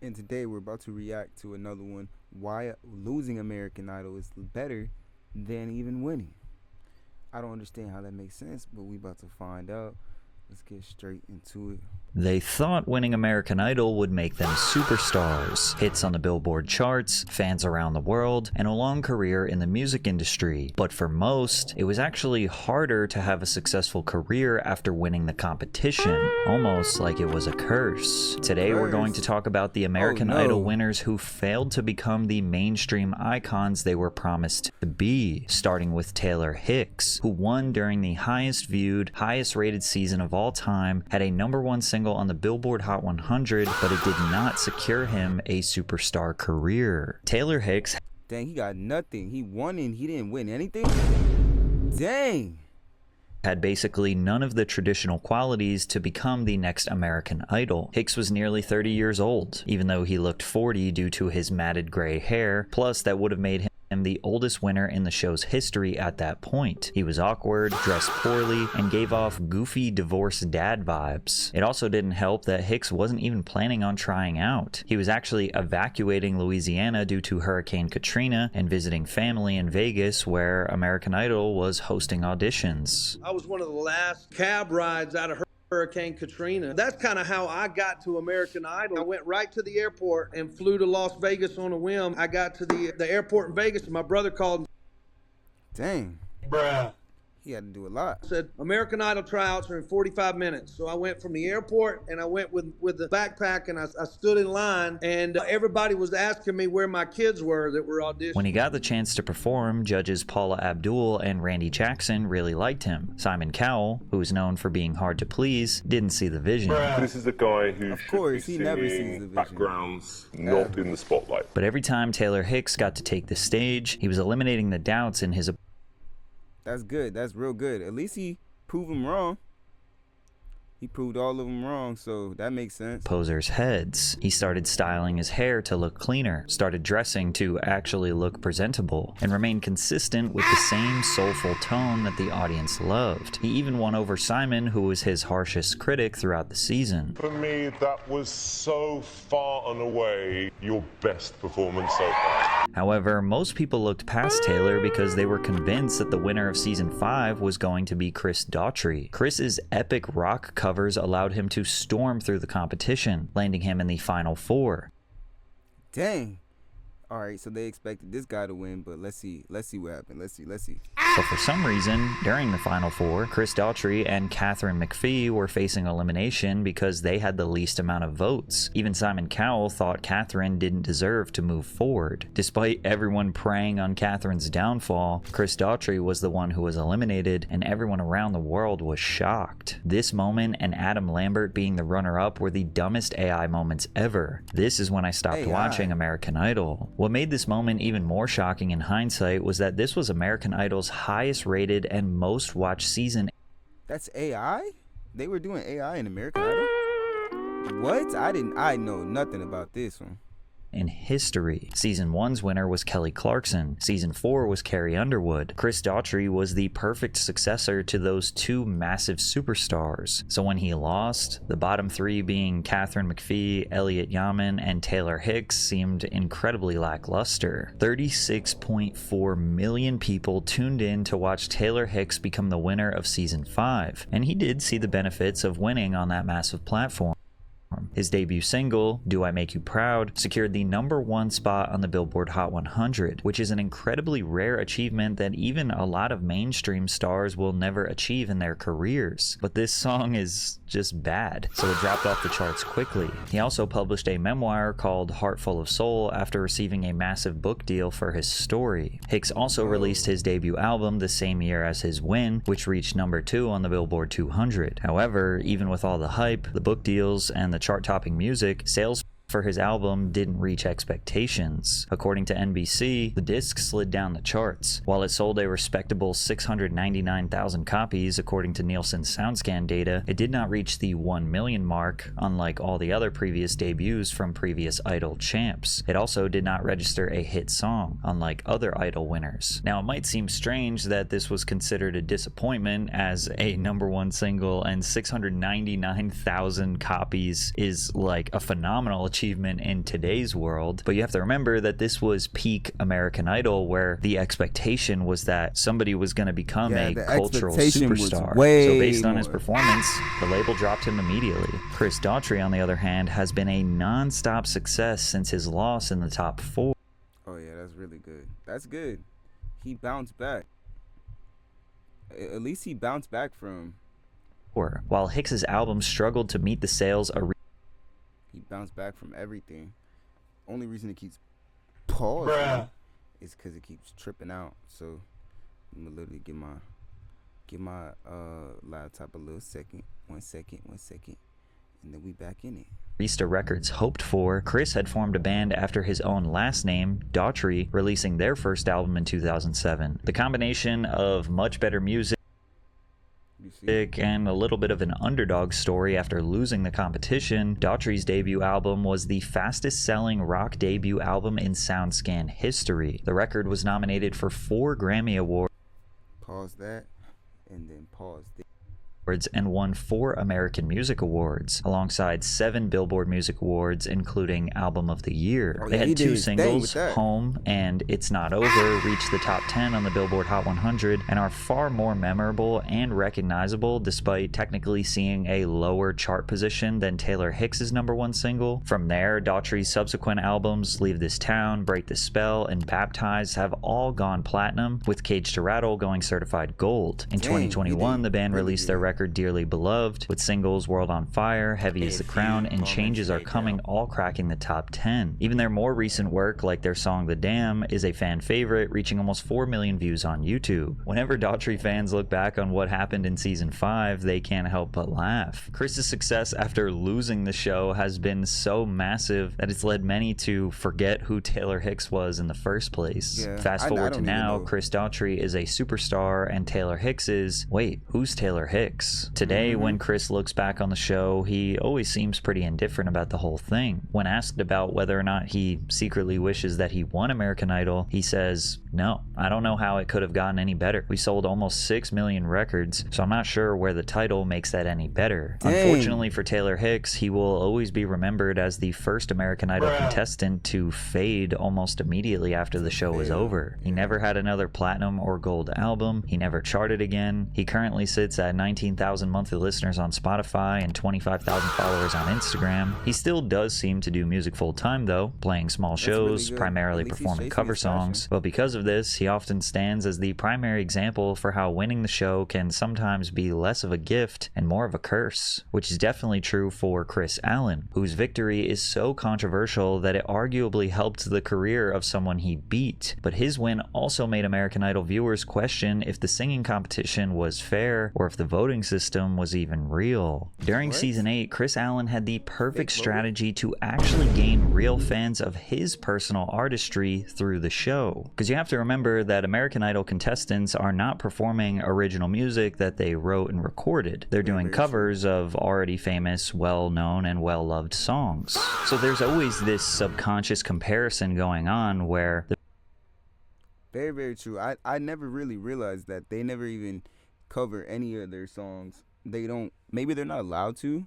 And today we're about to react to another one. Why losing American Idol is better than even winning. I don't understand how that makes sense, but we about to find out. Let's get straight into it. They thought winning American Idol would make them superstars, hits on the Billboard charts, fans around the world, and a long career in the music industry. But for most, it was actually harder to have a successful career after winning the competition, almost like it was a curse. Today we're going to talk about the American Idol winners who failed to become the mainstream icons they were promised to be, starting with Taylor Hicks, who won during the highest viewed, highest rated season of all time, had a #1 single on the Billboard Hot 100, but it did not secure him a superstar career. Taylor Hicks, dang, he got nothing. He won and he didn't win anything? Dang. Had basically none of the traditional qualities to become the next American Idol. Hicks was nearly 30 years old, even though he looked 40 due to his matted gray hair, plus that would have made him the oldest winner in the show's history at that point. He was awkward, dressed poorly, and gave off goofy divorced dad vibes. It also didn't help that Hicks wasn't even planning on trying out. He was actually evacuating Louisiana due to Hurricane Katrina and visiting family in Vegas where American Idol was hosting auditions. I was one of the last cab rides out of Hurricane Katrina. That's kind of how I got to American Idol. I went right to the airport and flew to Las Vegas on a whim. I got to the airport in Vegas and my brother called. Dang. Bruh. He had to do a lot. Said American Idol tryouts are in 45 minutes. So I went from the airport and I went with the backpack and I stood in line and everybody was asking me where my kids were that were auditioning. When he got the chance to perform, judges Paula Abdul and Randy Jackson really liked him. Simon Cowell, who is known for being hard to please, didn't see the vision. This is a guy who of course he never sees the vision. Backgrounds, not in the spotlight. But every time Taylor Hicks got to take the stage, he was eliminating the doubts in his. That's good. That's real good. At least he proved them wrong. He proved all of them wrong, so that makes sense. Posers' heads. He started styling his hair to look cleaner, started dressing to actually look presentable, and remained consistent with the same soulful tone that the audience loved. He even won over Simon, who was his harshest critic throughout the season. For me, that was so far and away your best performance so far. However, most people looked past Taylor because they were convinced that the winner of season 5 was going to be Chris Daughtry. Chris's epic rock covers allowed him to storm through the competition, landing him in the final 4. Dang. All right, so they expected this guy to win, but let's see what happened. Let's see. But for some reason, during the final 4, Chris Daughtry and Katharine McPhee were facing elimination because they had the least amount of votes. Even Simon Cowell thought Katharine didn't deserve to move forward. Despite everyone preying on Katharine's downfall, Chris Daughtry was the one who was eliminated, and everyone around the world was shocked. This moment and Adam Lambert being the runner-up were the dumbest AI moments ever. This is when I stopped watching American Idol. What made this moment even more shocking in hindsight was that this was American Idol's highest rated and most watched season. That's AI? They were doing AI in American Idol? What? I know nothing about this one. In history. Season 1's winner was Kelly Clarkson. Season 4 was Carrie Underwood. Chris Daughtry was the perfect successor to those two massive superstars. So when he lost, the bottom 3 being Katharine McPhee, Elliot Yamin, and Taylor Hicks seemed incredibly lackluster. 36.4 million people tuned in to watch Taylor Hicks become the winner of season 5, and he did see the benefits of winning on that massive platform. His debut single, Do I Make You Proud, secured the #1 spot on the Billboard Hot 100, which is an incredibly rare achievement that even a lot of mainstream stars will never achieve in their careers. But this song is just bad, so it dropped off the charts quickly. He also published a memoir called Heart Full of Soul after receiving a massive book deal for his story. Hicks also released his debut album the same year as his win, which reached #2 on the Billboard 200. However, even with all the hype, the book deals, and the chart-topping music, sales for his album didn't reach expectations. According to NBC, the disc slid down the charts. While it sold a respectable 699,000 copies according to Nielsen's SoundScan data, it did not reach the 1 million mark, unlike all the other previous debuts from previous Idol champs. It also did not register a hit song, unlike other Idol winners. Now, it might seem strange that this was considered a disappointment, as a #1 single and 699,000 copies is like a phenomenal achievement achievement in today's world. But you have to remember that this was peak American Idol, where the expectation was that somebody was going to become a cultural superstar. So based on his performance, the label dropped him immediately. Chris Daughtry, on the other hand, has been a non-stop success since his loss in the top 4. Oh yeah, that's really good. That's good. He bounced back. At least he bounced back from. While Hicks's album struggled to meet the sales, he bounced back from everything. Only reason it keeps pausing is because it keeps tripping out. So I'm gonna literally give my laptop a little second. One second, and then we back in it. Arista Records hoped for. Chris had formed a band after his own last name, Daughtry, releasing their first album in 2007. The combination of much better music and a little bit of an underdog story after losing the competition, Daughtry's debut album was the fastest selling rock debut album in SoundScan history. The record was nominated for 4 Grammy Awards. Pause that and then pause this. And won 4 American Music Awards, alongside 7 Billboard Music Awards, including Album of the Year. They had 2 singles, Home and It's Not Over, reached the top 10 on the Billboard Hot 100, and are far more memorable and recognizable, despite technically seeing a lower chart position than Taylor Hicks's #1 single. From there, Daughtry's subsequent albums, Leave This Town, Break the Spell, and Baptized, have all gone platinum, with Cage to Rattle going certified gold. In 2021, the band released their record Dearly Beloved, with singles World on Fire, Heavy as the Crown, and Changes Are Coming all cracking the top 10. Even their more recent work, like their song The Dam, is a fan favorite, reaching almost 4 million views on YouTube. Whenever Daughtry fans look back on what happened in season 5, they can't help but laugh. Chris's success after losing the show has been so massive that it's led many to forget who Taylor Hicks was in the first place. Fast forward to now, Chris Daughtry is a superstar, and Taylor Hicks is, wait, who's Taylor Hicks? Today, when Chris looks back on the show, he always seems pretty indifferent about the whole thing. When asked about whether or not he secretly wishes that he won American Idol, he says, no, I don't know how it could have gotten any better. We sold almost 6 million records, so I'm not sure where the title makes that any better. Unfortunately for Taylor Hicks, he will always be remembered as the first American Idol contestant to fade almost immediately after the show was over. He never had another platinum or gold album. He never charted again. He currently sits at 19,000 monthly listeners on Spotify and 25,000 followers on Instagram. He still does seem to do music full-time though, playing small shows, primarily performing cover songs, but because of this, he often stands as the primary example for how winning the show can sometimes be less of a gift and more of a curse, which is definitely true for Chris Allen, whose victory is so controversial that it arguably helped the career of someone he beat. But his win also made American Idol viewers question if the singing competition was fair or if the voting system was even real. During season 8, Chris Allen had the perfect strategy to actually gain real fans of his personal artistry through the show. Because you have to remember that American Idol contestants are not performing original music that they wrote and recorded. They're doing covers of already famous, well-known, and well-loved songs. So there's always this subconscious comparison going on where very, very true. I never really realized that they never even cover any of their songs. They don't, maybe they're not allowed to.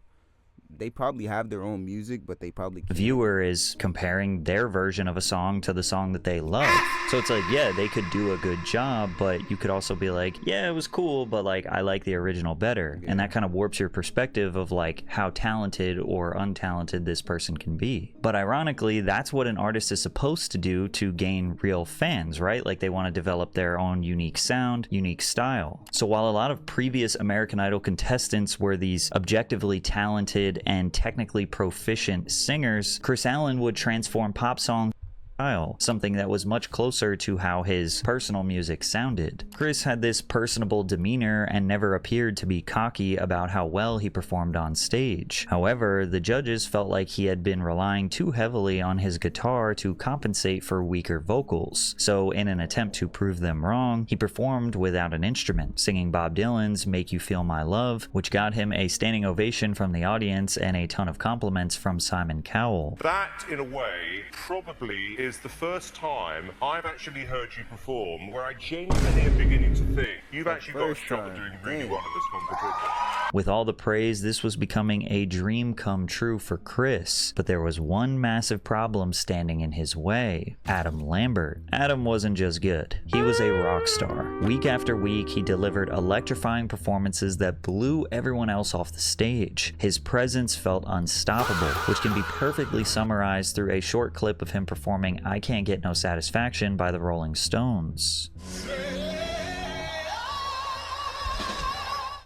They probably have their own music, but they probably can't. The viewer is comparing their version of a song to the song that they love. So it's like, yeah, they could do a good job, but you could also be like, yeah, it was cool, but like, I like the original better. And that kind of warps your perspective of like how talented or untalented this person can be. But ironically, that's what an artist is supposed to do to gain real fans, right? Like they want to develop their own unique sound, unique style. So while a lot of previous American Idol contestants were these objectively talented and technically proficient singers, Chris Allen would transform pop songs style, something that was much closer to how his personal music sounded. Chris had this personable demeanor and never appeared to be cocky about how well he performed on stage. However, the judges felt like he had been relying too heavily on his guitar to compensate for weaker vocals. So in an attempt to prove them wrong, he performed without an instrument, singing Bob Dylan's Make You Feel My Love, which got him a standing ovation from the audience and a ton of compliments from Simon Cowell. That, in a way, probably is the first time I've actually heard you perform where I genuinely am beginning to think you've actually got a shot at doing really well at this competition. With all the praise, this was becoming a dream come true for Chris, but there was one massive problem standing in his way: Adam Lambert. Adam wasn't just good, he was a rock star. Week after week, he delivered electrifying performances that blew everyone else off the stage. His presence felt unstoppable, which can be perfectly summarized through a short clip of him performing "I Can't Get No Satisfaction" by the Rolling Stones.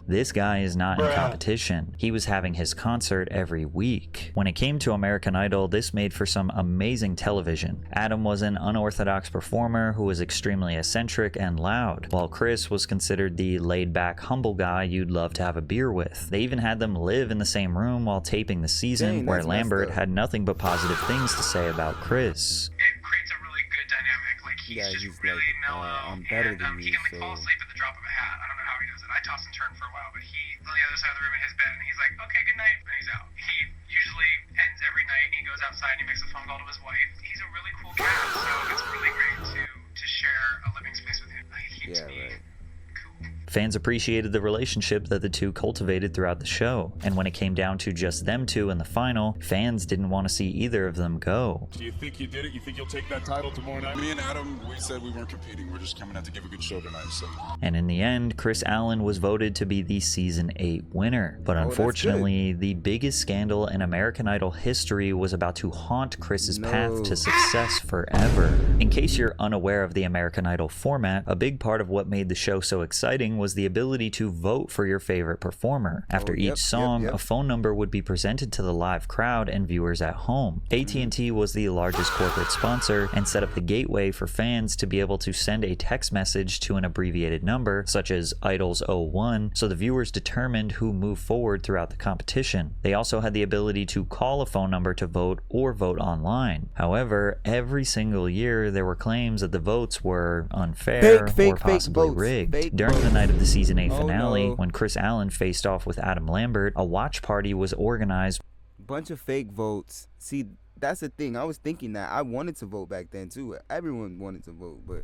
This guy is not in competition. He was having his concert every week. When it came to American Idol, this made for some amazing television. Adam was an unorthodox performer who was extremely eccentric and loud, while Chris was considered the laid-back, humble guy you'd love to have a beer with. They even had them live in the same room while taping the season, Dang, where that's Lambert messed up. had nothing but positive things to say about Chris. It creates a really good dynamic. Like he's Yeah, just he's really like, mellow, I'm better and than he you, can like fall so- asleep at the drop of a hat. I don't know how he does it. I toss and turn for a while, but he's on the other side of the room in his bed, and he's like, "Okay, good night," and he's out. He usually ends every night. He goes outside and he makes a phone call to his wife. He's a really cool cat, so it's really great to share a living space with him. He keeps Yeah, me right. cool. Fans appreciated the relationship that the two cultivated throughout the show, and when it came down to just them two in the final, fans didn't want to see either of them go. Do you think you did it? You think you'll take that title tomorrow night? Me and Adam, we said we weren't competing. We're just coming out to give a good show tonight. So And in the end, Chris Allen was voted to be the Season 8 winner. But that's unfortunately, the biggest scandal in American Idol history was about to haunt Chris's path No. to success forever. In case you're unaware of the American Idol format, a big part of what made the show so exciting was the ability to vote for your favorite performer. After yep, each song, yep. a phone number would be presented to the live crowd and viewers at home. AT&T was the largest corporate sponsor and set up the gateway for fans to be able to send a text message to an abbreviated number, such as Idols 01, so the viewers determined who moved forward throughout the competition. They also had the ability to call a phone number to vote or vote online. However, every single year there were claims that the votes were unfair Fake or possibly votes. rigged. Fake During the votes. night of the Season 8 Oh, finale, no. when Chris Allen faced off with Adam Lambert, a watch party was organized Bunch of fake votes. See, that's the thing. I was thinking that. I wanted to vote back then too. Everyone wanted to vote, but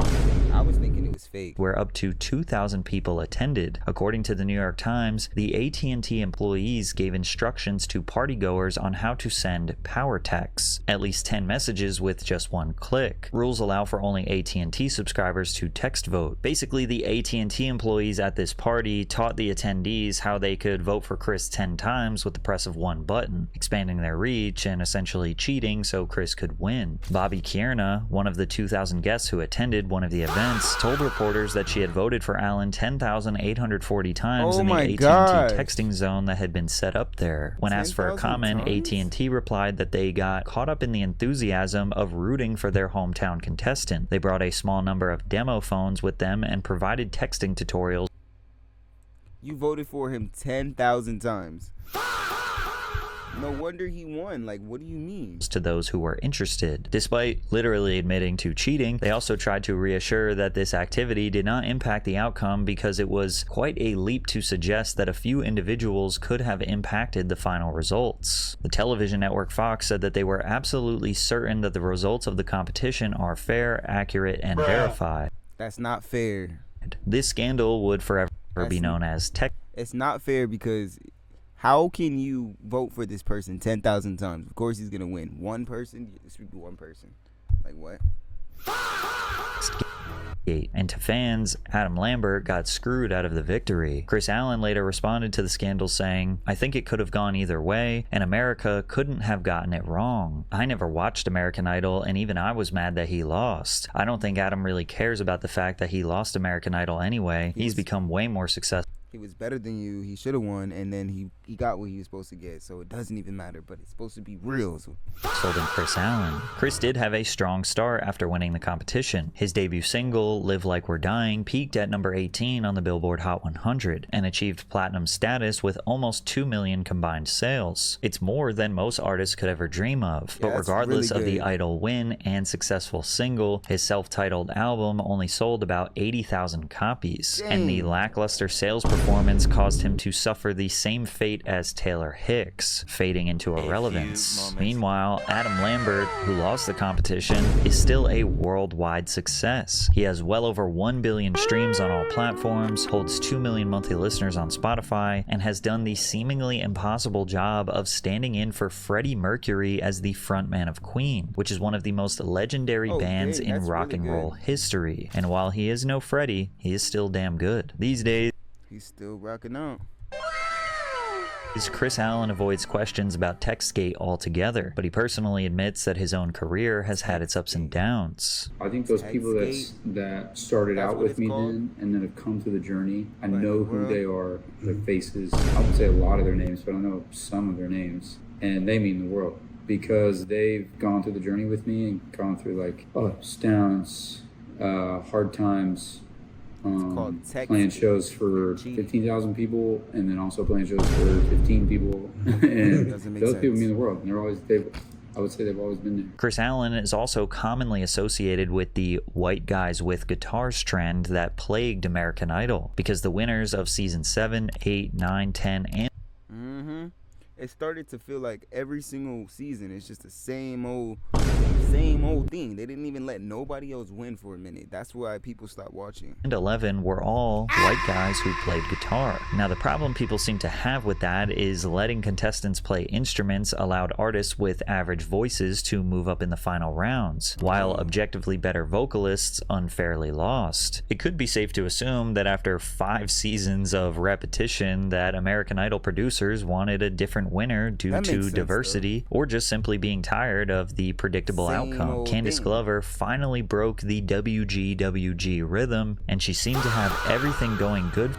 I was thinking it was fake. where up to 2,000 people attended. According to the New York Times, the AT&T employees gave instructions to partygoers on how to send power texts, at least 10 messages with just one click. Rules allow for only AT&T subscribers to text vote. Basically, the AT&T employees at this party taught the attendees how they could vote for Chris 10 times with the press of one button, expanding their reach and essentially cheating so Chris could win. Bobby Kierna, one of the 2,000 guests who attended one of the events, told reporters that she had voted for Allen 10,840 times Oh in the my AT&T gosh. texting zone that had been set up there. When asked for a 10,000 comment, times? AT&T replied that they got caught up in the enthusiasm of rooting for their hometown contestant. They brought a small number of demo phones with them and provided texting tutorials You voted for him 10,000 times. No wonder he won. Like, what do you mean? to those who were interested. Despite literally admitting to cheating, they also tried to reassure that this activity did not impact the outcome because it was quite a leap to suggest that a few individuals could have impacted the final results. The television network Fox said that they were absolutely certain that the results of the competition are fair, accurate, and verified. That's not fair. This scandal would forever be That's- known as tech. It's not fair because how can you vote for this person 10,000 times? Of course he's gonna win. One person, this should be one person. Like what? And to fans, Adam Lambert got screwed out of the victory. Chris Allen later responded to the scandal saying, "I think it could have gone either way, and America couldn't have gotten it wrong. I never watched American Idol, and even I was mad that he lost. I don't think Adam really cares about the fact that he lost American Idol anyway. He's become way more successful He was better than you. He should have won, and then he got what he was supposed to get. So it doesn't even matter. But it's supposed to be real. So than Chris Allen. Chris did have a strong start after winning the competition. His debut single, Live Like We're Dying, peaked at number 18 on the Billboard Hot 100 and achieved platinum status with almost 2 million combined sales. It's more than most artists could ever dream of. But Yeah, that's regardless really of the good. Idol win and successful single, his self-titled album only sold about 80,000 copies. And the Dang. lackluster sales performance caused him to suffer the same fate late as Taylor Hicks, fading into irrelevance. Meanwhile, Adam Lambert, who lost the competition, is still a worldwide success. He has well over 1 billion streams on all platforms, holds 2 million monthly listeners on Spotify, and has done the seemingly impossible job of standing in for Freddie Mercury as the frontman of Queen, which is one of the most legendary bands in rock and roll history. And while he is no Freddie, he is still damn good. These days, he's still rocking out. Chris Allen avoids questions about TechSgate altogether, but he personally admits that his own career has had its ups and downs. I think those people that started out with me then and then have come through the journey, I know who they are, their faces. I would say a lot of their names, but I know some of their names, and they mean the world because they've gone through the journey with me and gone through like ups, downs, hard times. Playing shows for 15,000 people and then also playing shows for 15 people. And those people mean the world. And I would say they've always been there. Chris Allen is also commonly associated with the white guys with guitars trend that plagued American Idol because the winners of season 7, 8, 9, 10, and it started to feel like every single season it's just the same old thing. They didn't even let nobody else win for a minute. That's why people stopped watching. And 11 were all white guys who played guitar. Now the problem people seem to have with that is letting contestants play instruments allowed artists with average voices to move up in the final rounds, while objectively better vocalists unfairly lost. It could be safe to assume that after 5 seasons of repetition that American Idol producers wanted a different winner due to diversity or just simply being tired of the predictable outcome. Candice Glover finally broke the WGWG rhythm and she seemed to have everything going good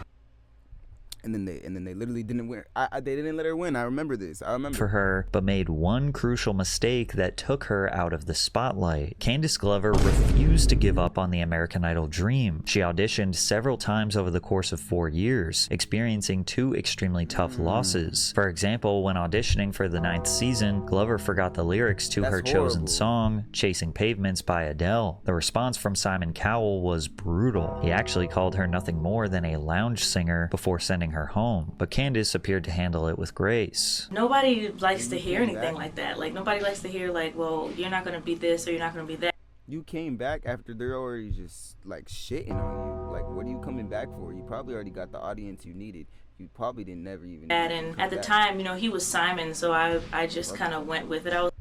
and then they literally didn't win. They didn't let her win. I remember this. For her, but made one crucial mistake that took her out of the spotlight. Candice Glover refused to give up on the American Idol dream. She auditioned several times over the course of 4 years, experiencing 2 extremely tough losses. For example, when auditioning for the 9th season, Glover forgot the lyrics to her chosen song, Chasing Pavements by Adele. The response from Simon Cowell was brutal. He actually called her nothing more than a lounge singer before sending her home, but Candice appeared to handle it with grace. Nobody likes to hear anything like that. Like, nobody likes to hear, like, well, you're not going to be this or you're not going to be that. You came back after they're already just, like, shitting on you. Like, what are you coming back for? You probably already got the audience you needed. You probably didn't never even... And at the time, you know, he was Simon, so I just kind of went with it. I was...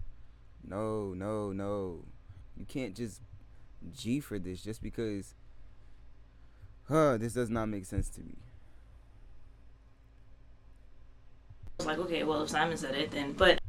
No. You can't just G for this just because... this does not make sense to me. I was like, okay, well, if Simon said it, then... But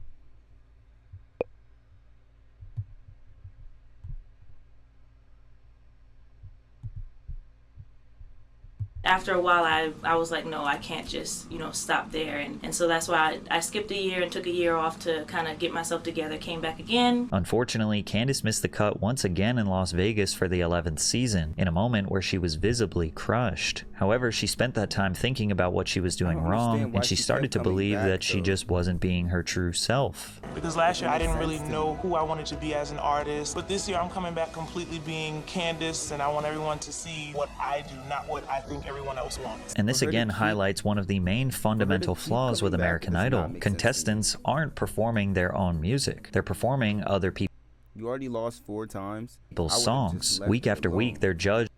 after a while, I was like, no, I can't just, stop there. And so that's why I skipped a year and took a year off to kind of get myself together, came back again. Unfortunately, Candice missed the cut once again in Las Vegas for the 11th season, in a moment where she was visibly crushed. However, she spent that time thinking about what she was doing wrong, and she started to believe that she just wasn't being her true self. Because last year I didn't really know who I wanted to be as an artist, but this year I'm coming back completely being Candice, and I want everyone to see what I do, not what I think everyone else wants. And this again highlights one of the main fundamental flaws with American Idol. Contestants aren't performing their own music. They're performing other people's You already lost 4 times. songs. Week after week, they're judged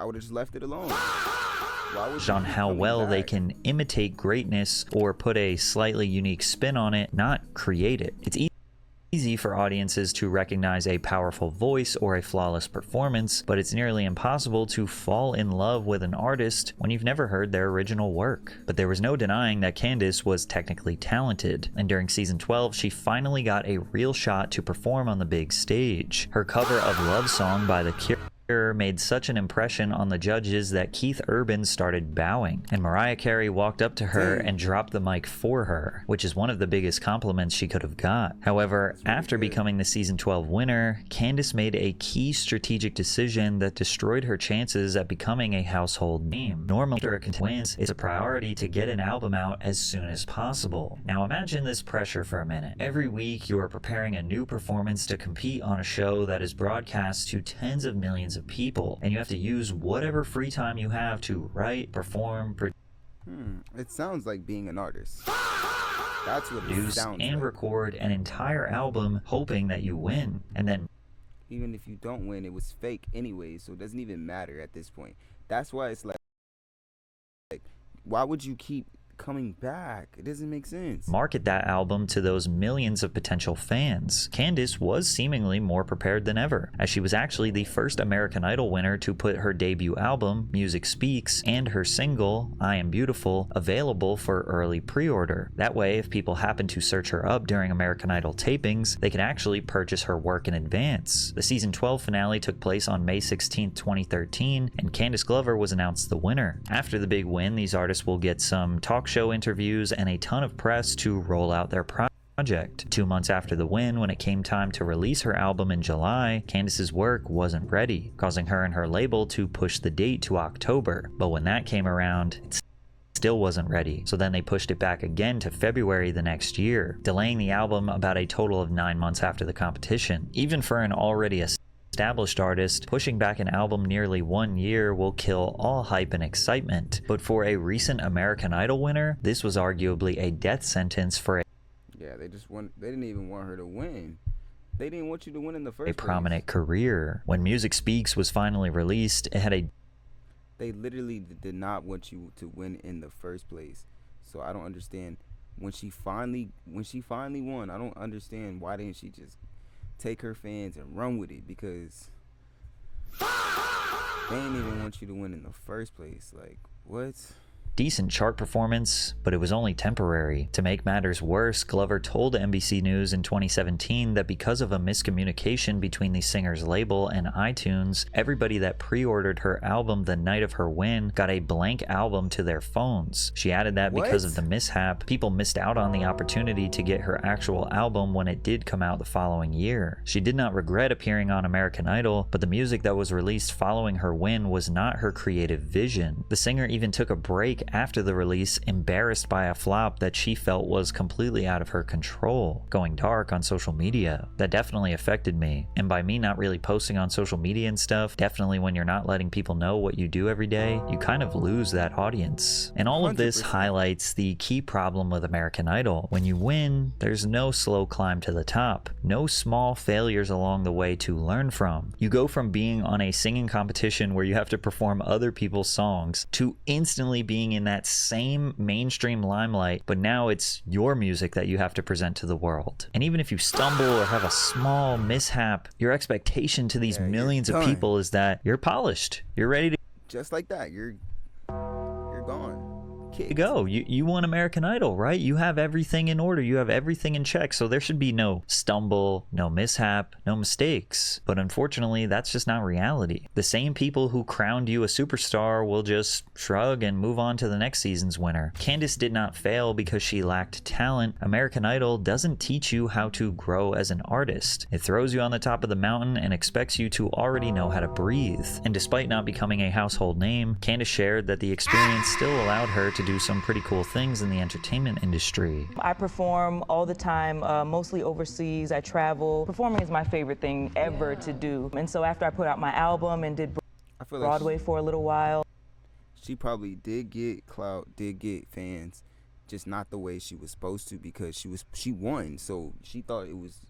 I would have just left it alone. On how well they can imitate greatness or put a slightly unique spin on it, not create it. It's easy for audiences to recognize a powerful voice or a flawless performance, but it's nearly impossible to fall in love with an artist when you've never heard their original work. But there was no denying that Candice was technically talented, and during season 12 she finally got a real shot to perform on the big stage. Her cover of Love Song by The Cure made such an impression on the judges that Keith Urban started bowing, and Mariah Carey walked up to her and dropped the mic for her, which is one of the biggest compliments she could have got. However, after becoming the season 12 winner, Candice made a key strategic decision that destroyed her chances at becoming a household name. Normally, after a contestant wins, it's a priority to get an album out as soon as possible. Now imagine this pressure for a minute. Every week you are preparing a new performance to compete on a show that is broadcast to tens of millions of people, and you have to use whatever free time you have to write, perform, It sounds like being an artist. That's what it Produce sounds and like. record an entire album hoping that you win, and then Even if you don't win, it was fake anyway, so it doesn't even matter at this point. That's why it's like why would you keep coming back? It doesn't make sense. market that album to those millions of potential fans. Candace was seemingly more prepared than ever, as she was actually the first American Idol winner to put her debut album, Music Speaks, and her single, I Am Beautiful, available for early pre-order. That way, if people happen to search her up during American Idol tapings, they could actually purchase her work in advance. The season 12 finale took place on May 16, 2013, and Candace Glover was announced the winner. After the big win, these artists will get some talk show interviews and a ton of press to roll out their project. 2 months after the win, when it came time to release her album in July, Candace's work wasn't ready, causing her and her label to push the date to October. But when that came around, it still wasn't ready, so then they pushed it back again to February the next year, delaying the album about a total of 9 months after the competition. Even for an already established artist, pushing back an album nearly 1 year will kill all hype and excitement. But for a recent American Idol winner, this was arguably a death sentence for Yeah, they didn't even want her to win. They didn't want you to win in the first a prominent career. When Music Speaks was finally released, it had They literally did not want you to win in the first place. So I don't understand when she finally won. I don't understand why didn't she just take her fans and run with it, because they didn't even want you to win in the first place. Like, what? decent chart performance, but it was only temporary. To make matters worse, Glover told NBC News in 2017 that because of a miscommunication between the singer's label and iTunes, everybody that pre-ordered her album the night of her win got a blank album to their phones. She added that because of the mishap, people missed out on the opportunity to get her actual album when it did come out the following year. She did not regret appearing on American Idol, but the music that was released following her win was not her creative vision. The singer even took a break after the release, embarrassed by a flop that she felt was completely out of her control, going dark on social media. That definitely affected me, and by me not really posting on social media and stuff, definitely when you're not letting people know what you do every day, you kind of lose that audience. And all of this 100%. Highlights the key problem with American Idol. When you win, there's no slow climb to the top, no small failures along the way to learn from. You go from being on a singing competition where you have to perform other people's songs to instantly being in that same mainstream limelight, but now it's your music that you have to present to the world. And even if you stumble or have a small mishap, your expectation to these millions of people is that you're polished, you're ready to just like that, you're gone. To go. You won American Idol, right? You have everything in order, you have everything in check, so there should be no stumble, no mishap, no mistakes. But unfortunately, that's just not reality. The same people who crowned you a superstar will just shrug and move on to the next season's winner. Candace did not fail because she lacked talent. American Idol doesn't teach you how to grow as an artist. It throws you on the top of the mountain and expects you to already know how to breathe. And despite not becoming a household name, Candace shared that the experience still allowed her to do some pretty cool things in the entertainment industry. I perform all the time, mostly overseas. I travel. Performing is my favorite thing ever to do. And so after I put out my album and did Broadway for a little while, she probably did get clout, did get fans, just not the way she was supposed to, because she won, so she thought it was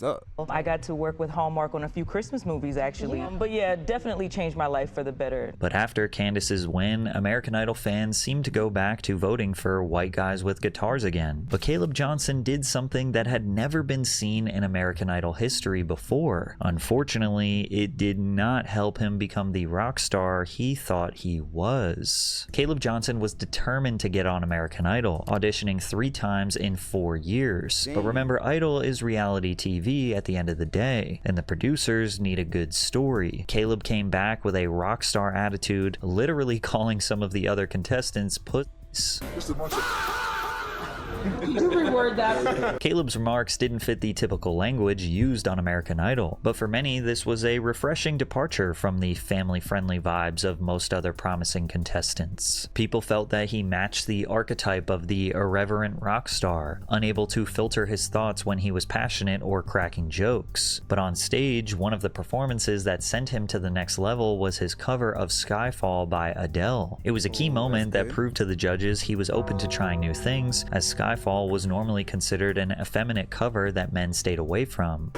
up. I got to work with Hallmark on a few Christmas movies, actually. But yeah, definitely changed my life for the better. But after Candace's win, American Idol fans seemed to go back to voting for white guys with guitars again. But Caleb Johnson did something that had never been seen in American Idol history before. Unfortunately, it did not help him become the rock star he thought he was. Caleb Johnson was determined to get on American Idol, auditioning 3 times in 4 years. But remember, Idol is reality TV at the end of the day, and the producers need a good story. Caleb came back with a rock star attitude, literally calling some of the other contestants pussies. Just a bunch of You reword that. Caleb's remarks didn't fit the typical language used on American Idol, but for many this was a refreshing departure from the family-friendly vibes of most other promising contestants. People felt that he matched the archetype of the irreverent rock star, unable to filter his thoughts when he was passionate or cracking jokes. But on stage, one of the performances that sent him to the next level was his cover of Skyfall by Adele. It was a key moment that proved to the judges he was open to trying new things, as Skyfall was normally considered an effeminate cover that men stayed away from.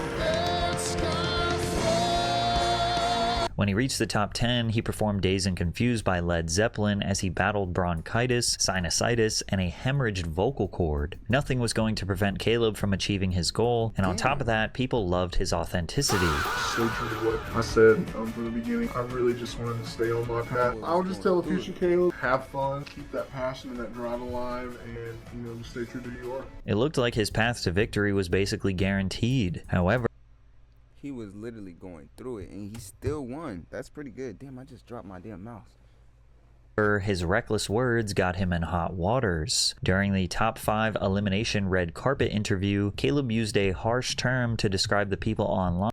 When he reached the top 10, he performed Dazed and Confused by Led Zeppelin as he battled bronchitis, sinusitis, and a hemorrhaged vocal cord. Nothing was going to prevent Caleb from achieving his goal, and on top of that, people loved his authenticity. Stay true to what I said from the beginning. I really just wanted to stay on my path. I'll just tell the future Caleb, have fun, keep that passion and that drive alive, and just stay true to who you are. It looked like his path to victory was basically guaranteed. However, he was literally going through it, and he still won. That's pretty good. Damn, I just dropped my damn mouse. His reckless words got him in hot waters. During the top 5 elimination red carpet interview, Caleb used a harsh term to describe the people online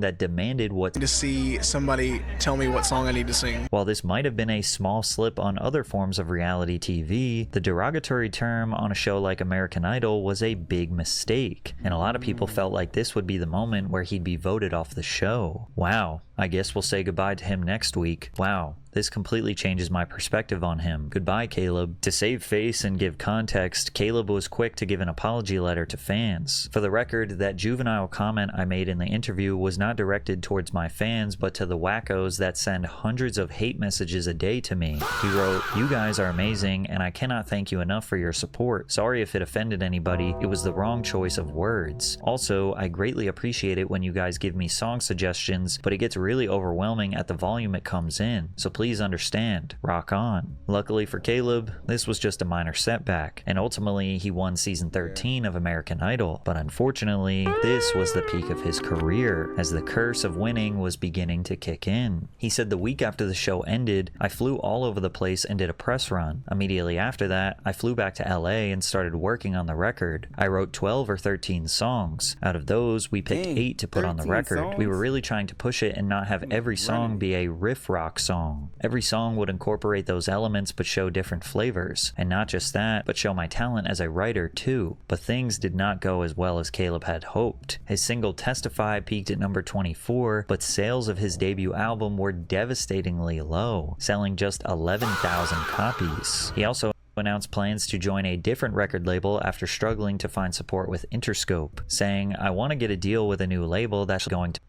that demanded what to see somebody tell me what song I need to sing. While this might have been a small slip on other forms of reality TV, the derogatory term on a show like American Idol was a big mistake, and a lot of people felt like this would be the moment where he'd be voted off the show. Wow, I guess we'll say goodbye to him next week. Wow, this completely changes my perspective on him. Goodbye, Caleb. To save face and give context, Caleb was quick to give an apology letter to fans. For the record, that juvenile comment I made in the interview was not directed towards my fans, but to the wackos that send hundreds of hate messages a day to me. He wrote, "You guys are amazing, and I cannot thank you enough for your support. Sorry if it offended anybody. It was the wrong choice of words. Also, I greatly appreciate it when you guys give me song suggestions, but it gets really overwhelming at the volume it comes in. So please understand. Rock on." Luckily for Caleb, this was just a minor setback, and ultimately he won season 13 of American Idol. But unfortunately, this was the peak of his career, as the curse of winning was beginning to kick in. He said the week after the show ended, "I flew all over the place and did a press run. Immediately after that, I flew back to LA and started working on the record. I wrote 12 or 13 songs. Out of those, we picked 8 to put on the record. songs? We were really trying to push it and not have every song be a riff rock song. Every song would incorporate those elements but show different flavors. And not just that, but show my talent as a writer too. But things did not go as well as Caleb had hoped. His single Testify peaked at number 24, but sales of his debut album were devastatingly low, selling just 11,000 copies. He also announced plans to join a different record label after struggling to find support with Interscope, saying, "I want to get a deal with a new label that's going to..."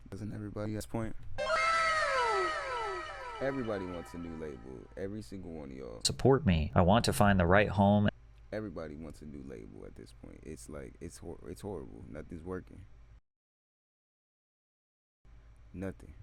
Doesn't everybody at this point? Everybody wants a new label. Every single one of y'all. "Support me. I want to find the right home." Everybody wants a new label at this point. It's like, it's horrible. Nothing's working. Nothing.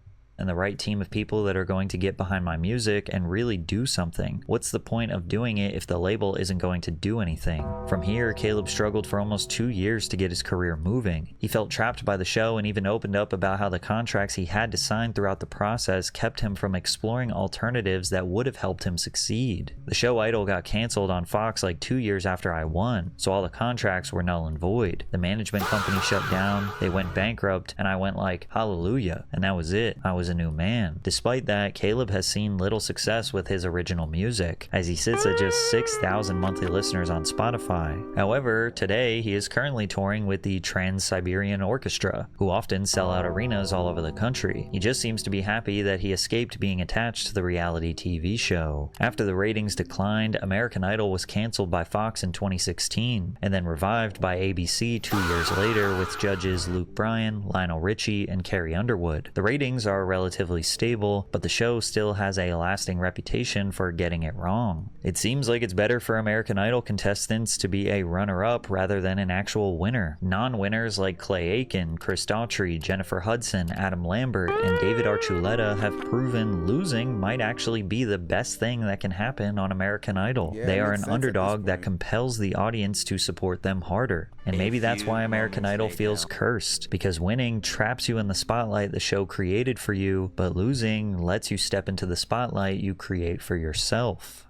"And the right team of people that are going to get behind my music and really do something. What's the point of doing it if the label isn't going to do anything?" From here, Caleb struggled for almost 2 years to get his career moving. He felt trapped by the show and even opened up about how the contracts he had to sign throughout the process kept him from exploring alternatives that would have helped him succeed. The show Idol got canceled on Fox like 2 years after I won, so all the contracts were null and void. The management company shut down, they went bankrupt, and I went like, hallelujah, and that was it. I was a new man. Despite that, Caleb has seen little success with his original music, as he sits at just 6,000 monthly listeners on Spotify. However, today he is currently touring with the Trans-Siberian Orchestra, who often sell out arenas all over the country. He just seems to be happy that he escaped being attached to the reality TV show. After the ratings declined, American Idol was canceled by Fox in 2016, and then revived by ABC 2 years later with judges Luke Bryan, Lionel Richie, and Carrie Underwood. The ratings are relatively stable, but the show still has a lasting reputation for getting it wrong. It seems like it's better for American Idol contestants to be a runner-up rather than an actual winner. Non-winners like Clay Aiken, Chris Daughtry, Jennifer Hudson, Adam Lambert, and David Archuleta have proven losing might actually be the best thing that can happen on American Idol. They are an underdog that compels the audience to support them harder. And maybe that's why American Idol feels cursed, because winning traps you in the spotlight the show created for you you, but losing lets you step into the spotlight you create for yourself.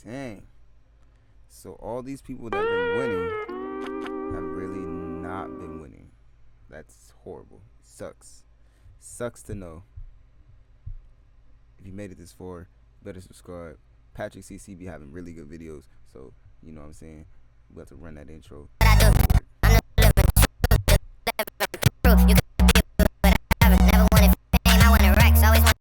Dang. So all these people that have been winning have really not been winning. That's horrible. Sucks. Sucks to know. If you made it this far, better subscribe. Patrick CC be having really good videos. So, you know what I'm saying? We have to run that intro.